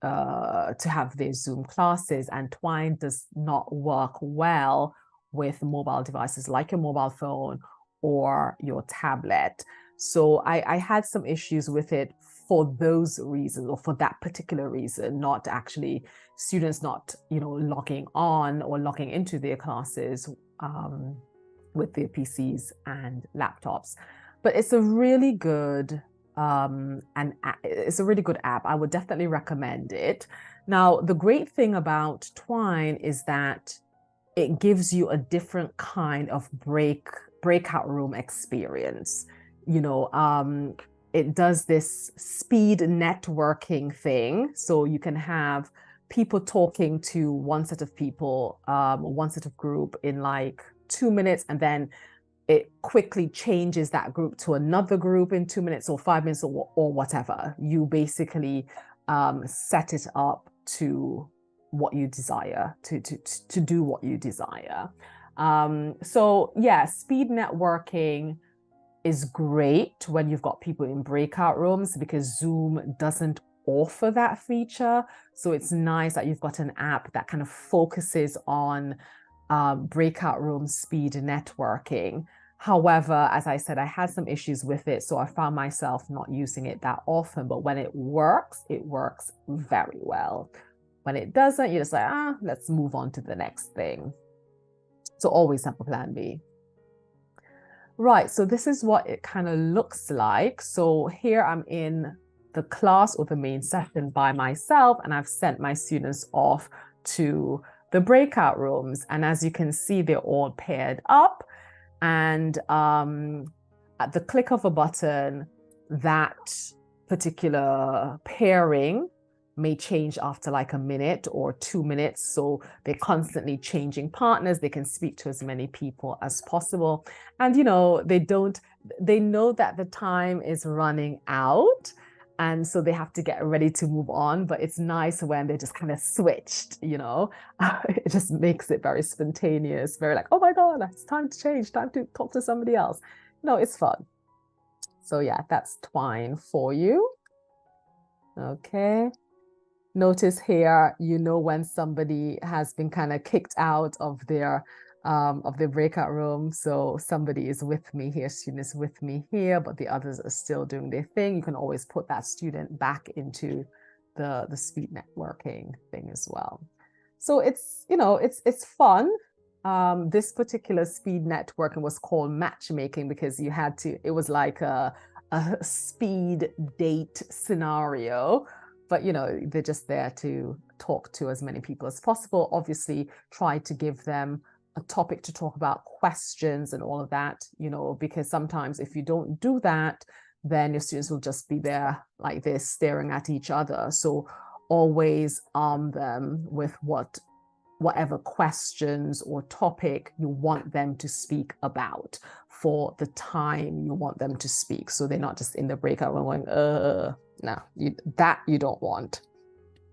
[SPEAKER 1] have their Zoom classes, and Twine does not work well with mobile devices like your mobile phone or your tablet. So I had some issues with it for those reasons, or for that particular reason, not actually students not, logging on or logging into their classes with their PCs and laptops. But it's a really good it's a really good app. I would definitely recommend it. Now, the great thing about Twine is that it gives you a different kind of breakout room experience. It does this speed networking thing. So you can have people talking to one set of people, one set of group in like 2 minutes, and then it quickly changes that group to another group in 2 minutes or 5 minutes or whatever. You basically set it up to what you desire, to do what you desire. So yeah, speed networking is great when you've got people in breakout rooms, because Zoom doesn't offer that feature. So it's nice that you've got an app that kind of focuses on breakout room speed networking. However, as I said, I had some issues with it, so I found myself not using it that often. But when it works very well. When it doesn't, you're just like, let's move on to the next thing. So always have a plan B. Right, so this is what it kind of looks like. So here I'm in the class or the main session by myself, and I've sent my students off to the breakout rooms. And as you can see, they're all paired up. And at the click of a button, that particular pairing may change after like a minute or 2 minutes. So they're constantly changing partners. They can speak to as many people as possible. And, they know that the time is running out. And so they have to get ready to move on, but it's nice when they just kind of switched, you know. It just makes it very spontaneous, very like, oh my God, it's time to change, time to talk to somebody else. No, it's fun. So yeah, that's twine for you. Okay. Notice here, you know, when somebody has been kind of kicked out of their breakout room. So somebody is with me here, student is with me here, but the others are still doing their thing. You can always put that student back into the speed networking thing as well. So it's, you know, it's fun. This particular speed networking was called matchmaking because you had to, it was like a speed date scenario, but you know, they're just there to talk to as many people as possible. Obviously, try to give them a topic to talk about, questions and all of that, you know, because sometimes if you don't do that, then your students will just be there like this, staring at each other. So always arm them with whatever questions or topic you want them to speak about for the time you want them to speak. So they're not just in the breakout room going, no, that you don't want.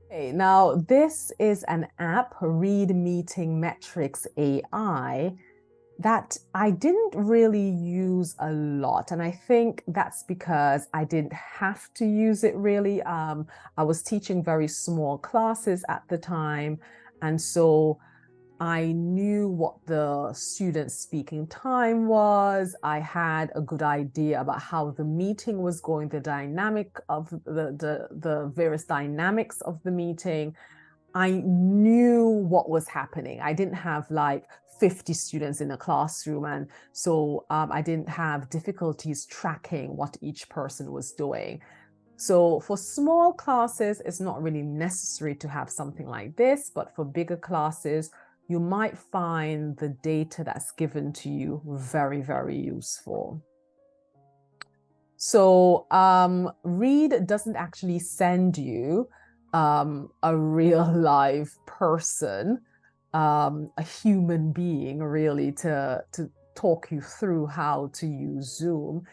[SPEAKER 1] Okay, now this is an app, Read Meeting Metrics AI, that I didn't really use a lot. And I think that's because I didn't have to use it really. I was teaching very small classes at the time. And so I knew what the student speaking time was. I had a good idea about how the meeting was going, the dynamic of the various dynamics of the meeting. I knew what was happening. I didn't have like 50 students in a classroom. And so I didn't have difficulties tracking what each person was doing. So for small classes, it's not really necessary to have something like this, but for bigger classes, you might find the data that's given to you very, very useful. So Read doesn't actually send you a real live person, a human being really to talk you through how to use Zoom.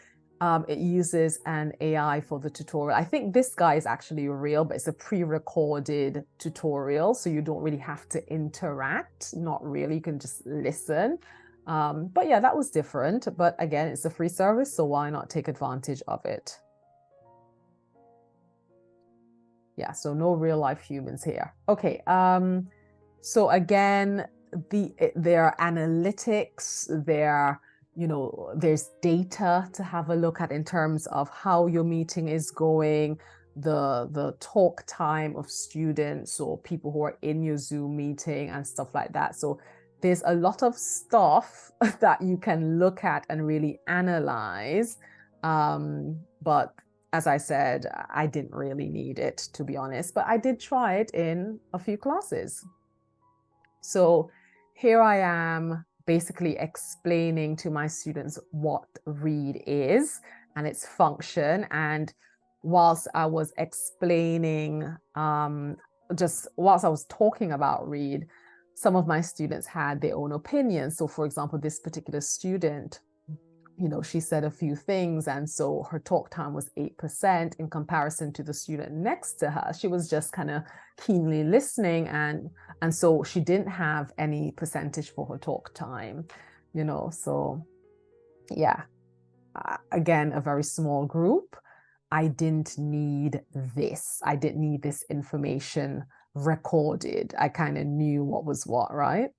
[SPEAKER 1] It uses an AI for the tutorial. I think this guy is actually real, but it's a pre-recorded tutorial, so you don't really have to interact, not really, you can just listen. But yeah, that was different. But again, it's a free service, so why not take advantage of it? Yeah, so no real life humans here. Okay, so again, there are analytics, there's data to have a look at in terms of how your meeting is going, the talk time of students or people who are in your Zoom meeting and stuff like that. So there's a lot of stuff that you can look at and really analyze. But as I said, I didn't really need it, to be honest, but I did try it in a few classes. So here I am basically explaining to my students what Read is and its function. And whilst I was explaining, just whilst I was talking about Read, some of my students had their own opinions. So for example, this particular student, you know, she said a few things, and so her talk time was 8% in comparison to the student next to her. She was just kind of keenly listening, and so she didn't have any percentage for her talk time, you know. So yeah, again, a very small group. I didn't need this. I didn't need this information recorded. I kind of knew what was what, right?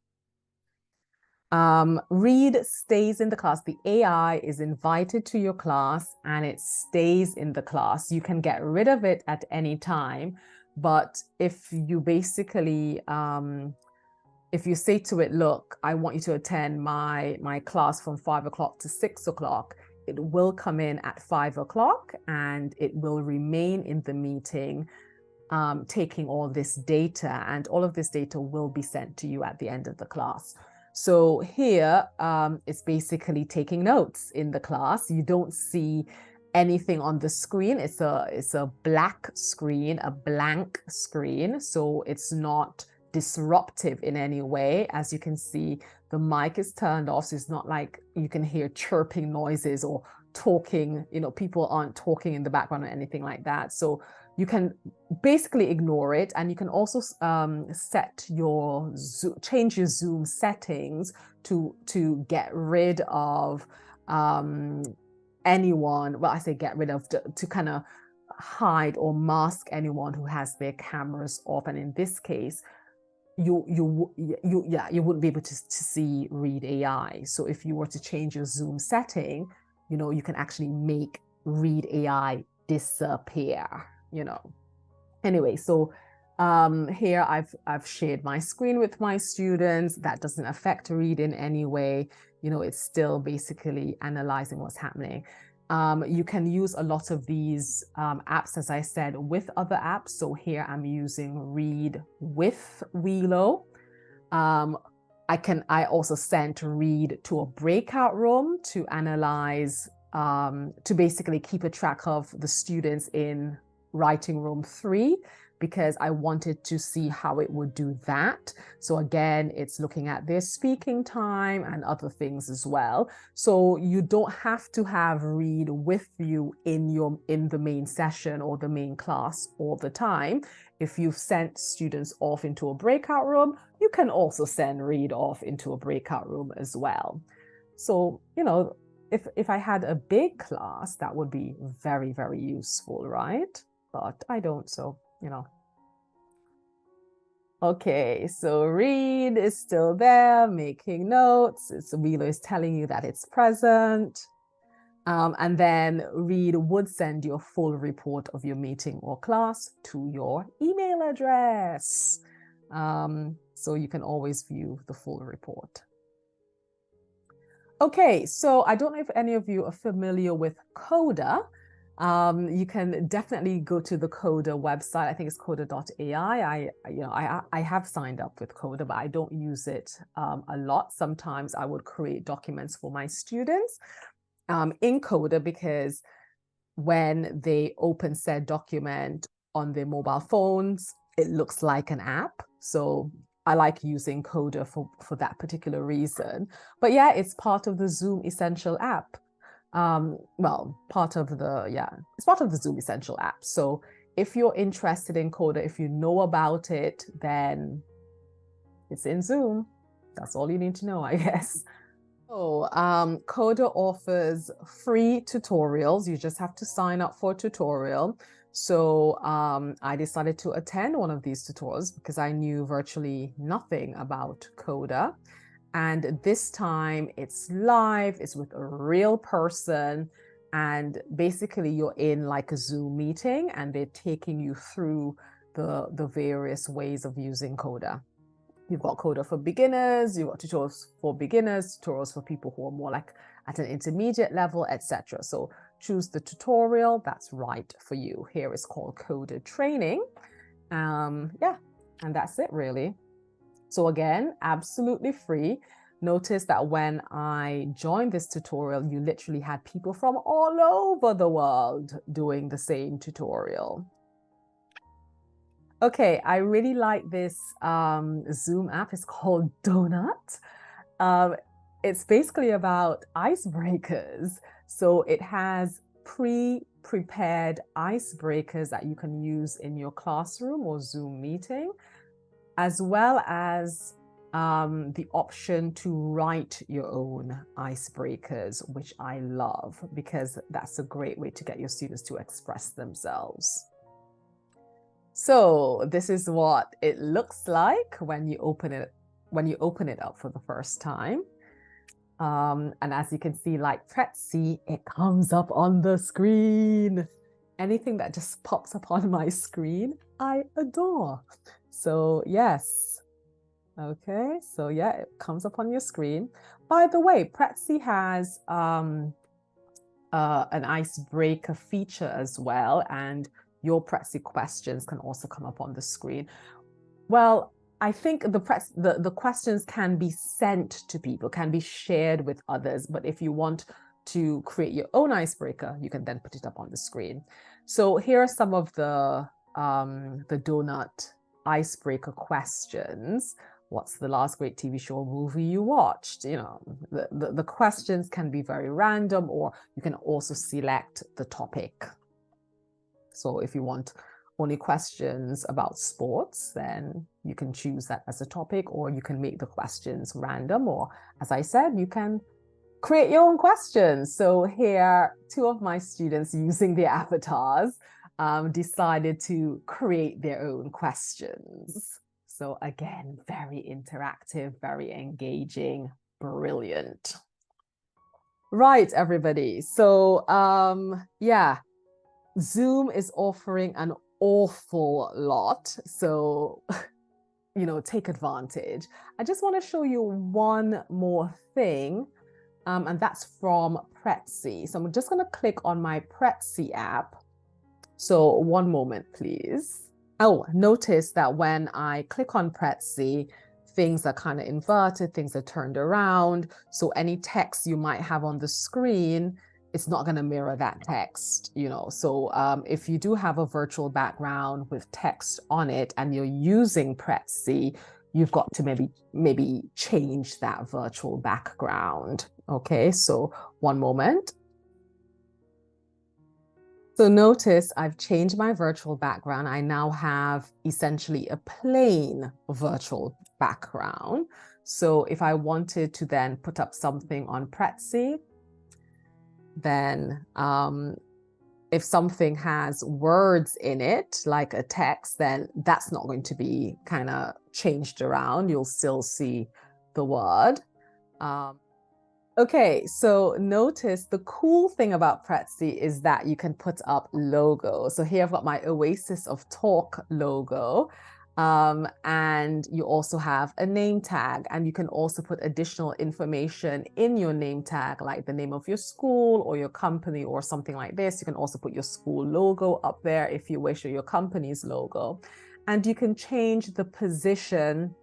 [SPEAKER 1] Read stays in the class. The AI is invited to your class and it stays in the class. You can get rid of it at any time, but if you basically, if you say to it, look, I want you to attend my class from 5 o'clock to 6 o'clock, it will come in at 5 o'clock and it will remain in the meeting, taking all this data, and all of this data will be sent to you at the end of the class. So here, it's basically taking notes in the class. You don't see anything on the screen. It's a black screen, a blank screen. So it's not disruptive in any way. As you can see, the mic is turned off. So it's not like you can hear chirping noises or talking, people aren't talking in the background or anything like that. So you can basically ignore it, and you can also change your Zoom settings to get rid of anyone. Well, I say get rid of, to kind of hide or mask anyone who has their cameras off. And in this case, you wouldn't be able to see Read AI. So if you were to change your Zoom setting, you can actually make Read AI disappear. Anyway, so here I've shared my screen with my students. That doesn't affect Read in any way. It's still basically analyzing what's happening. You can use a lot of these apps, as I said, with other apps. So here I'm using Read with Welo. I also sent Read to a breakout room to analyze, to basically keep a track of the students in writing room 3, because I wanted to see how it would do that. So again, it's looking at their speaking time and other things as well. So you don't have to have Read with you in the main session or the main class all the time. If you've sent students off into a breakout room, you can also send Read off into a breakout room as well. So, if I had a big class, that would be very, very useful, right? But I don't, so, Okay, so Read is still there, making notes. Welo is telling you that it's present. And then Read would send you a full report of your meeting or class to your email address. So you can always view the full report. Okay, so I don't know if any of you are familiar with Coda. You can definitely go to the Coda website. I think it's coda.ai. I have signed up with Coda, but I don't use it a lot. Sometimes I would create documents for my students in Coda, because when they open said document on their mobile phones, it looks like an app. So I like using Coda for that particular reason. But yeah, it's part of the Zoom Essential app. Well, it's part of the Zoom Essential app. So if you're interested in Coda, if you know about it, then it's in Zoom. That's all you need to know, I guess. So Coda offers free tutorials. You just have to sign up for a tutorial. So I decided to attend one of these tutorials because I knew virtually nothing about Coda. And this time it's live, it's with a real person. And basically you're in like a Zoom meeting, and they're taking you through the various ways of using Coda. You've got Coda for beginners, you've got tutorials for beginners, tutorials for people who are more like at an intermediate level, etc. So choose the tutorial that's right for you. Here it's called Coda Training. Yeah, and that's it really. So again, absolutely free. Notice that when I joined this tutorial, you literally had people from all over the world doing the same tutorial. Okay, I really like this Zoom app. It's called Donut. It's basically about icebreakers. So it has pre-prepared icebreakers that you can use in your classroom or Zoom meeting, as well as the option to write your own icebreakers, which I love because that's a great way to get your students to express themselves. So this is what it looks like when you open it up for the first time. And as you can see, like Prezi, it comes up on the screen. Anything that just pops up on my screen, I adore. So yes. Okay, so yeah, it comes up on your screen. By the way, Prezi has an icebreaker feature as well, and your Prezi questions can also come up on the screen. Well, I think the questions can be sent to people, can be shared with others, but if you want to create your own icebreaker, you can then put it up on the screen. So here are some of the donut icebreaker questions. what's the last great TV show or movie you watched? You know, the questions can be very random, or you can also select the topic. So if you want only questions about sports, then you can choose that as a topic, or you can make the questions random, or as I said, you can create your own questions. So here, two of my students using their avatars decided to create their own questions. So again, very interactive, very engaging, brilliant. Right, everybody. So yeah, Zoom is offering an awful lot. So, you know, take advantage. I just want to show you one more thing. And that's from Prezi. So I'm just going to click on my Prezi app. So one moment, please. Oh, notice that when I click on Prezi, things are kind of inverted, things are turned around. So any text you might have on the screen, it's not going to mirror that text, you know. So if you do have a virtual background with text on it and you're using Prezi, you've got to maybe change that virtual background. Okay, so one moment. So notice I've changed my virtual background. I now have essentially a plain virtual background. So if I wanted to then put up something on Prezi, then if something has words in it, like a text, then that's not going to be kind of changed around. You'll still see the word. Okay, so notice the cool thing about Prezi is that you can put up logos. So here I've got my Oasis of Talk logo. And you also have a name tag, and you can also put additional information in your name tag, like the name of your school or your company or something like this. You can also put your school logo up there if you wish, or your company's logo. And you can change the position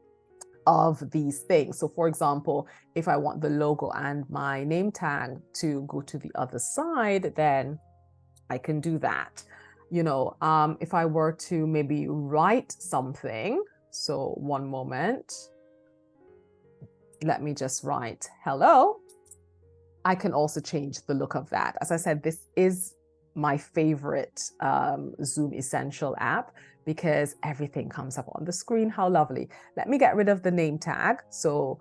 [SPEAKER 1] of these things. So for example, if I want the logo and my name tag to go to the other side, then I can do that. You know, if I were to maybe write something, so one moment, let me just write hello. I can also change the look of that. As I said, this is my favorite Zoom Essential app because everything comes up on the screen. How lovely. Let me get rid of the name tag. So,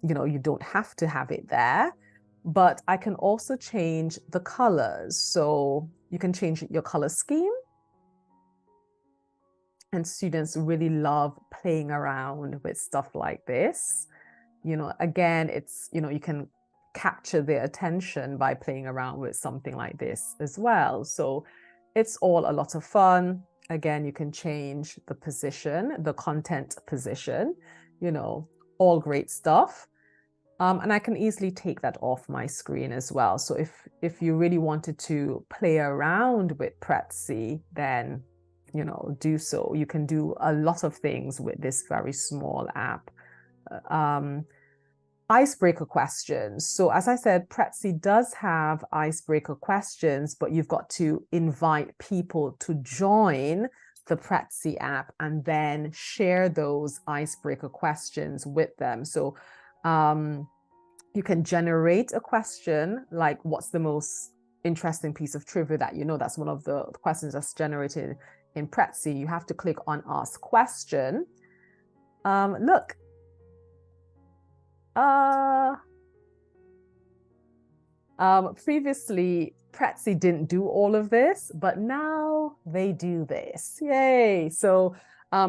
[SPEAKER 1] you know, you don't have to have it there, but I can also change the colors. So you can change your color scheme. And students really love playing around with stuff like this. You know, again, it's, you know, you can capture their attention by playing around with something like this as well. So it's all a lot of fun. Again, you can change the position, the content position, you know, all great stuff. And I can easily take that off my screen as well. So if you really wanted to play around with Prezi, then, you know, do so. You can do a lot of things with this very small app. Icebreaker questions. So as I said, Prezi does have icebreaker questions, but you've got to invite people to join the Prezi app and then share those icebreaker questions with them. So you can generate a question like, what's the most interesting piece of trivia that you know? That's one of the questions that's generated in Prezi. You have to click on Ask Question. Look. Previously, Prezi didn't do all of this, but now they do this. Yay! So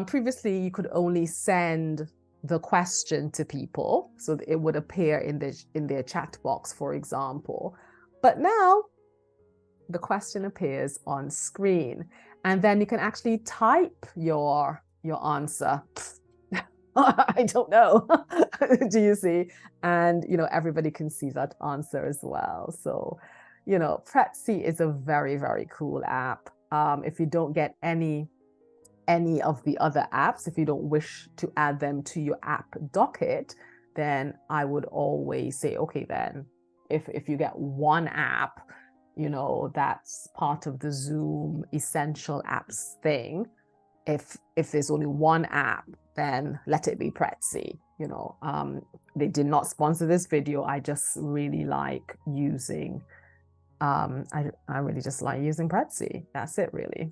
[SPEAKER 1] previously, you could only send the question to people, so it would appear in their chat box, for example. But now the question appears on screen, and then you can actually type your answer. I don't know. Do you see? And, you know, everybody can see that answer as well. So, you know, Prezi is a very, very cool app. If you don't get any of the other apps, if you don't wish to add them to your app docket, then I would always say, okay, then if you get one app, you know, that's part of the Zoom Essential Apps thing, if there's only one app, then let it be Prezi. You know, they did not sponsor this video. I just really like using, I really just like using Prezi. That's it, really.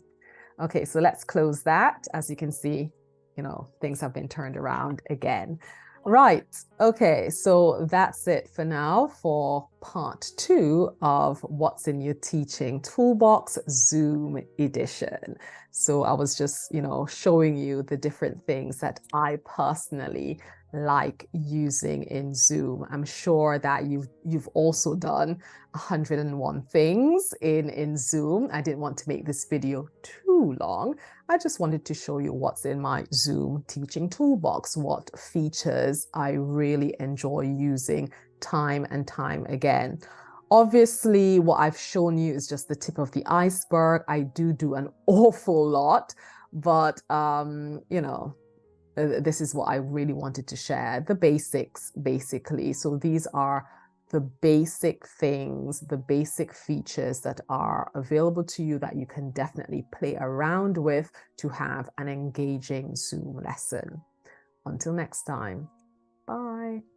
[SPEAKER 1] Okay, so let's close that. As you can see, you know, things have been turned around again. Right, okay, so that's it for now for part 2 of What's in Your Teaching Toolbox Zoom edition. So I was just, you know, showing you the different things that I personally like using in Zoom. I'm sure that you've also done 101 things in Zoom. I didn't want to make this video too long. I just wanted to show you what's in my Zoom teaching toolbox, what features I really enjoy using time and time again. Obviously, what I've shown you is just the tip of the iceberg. I do an awful lot, but you know, this is what I really wanted to share, the basics, basically. So these are the basic things, the basic features that are available to you that you can definitely play around with to have an engaging Zoom lesson. Until next time, bye.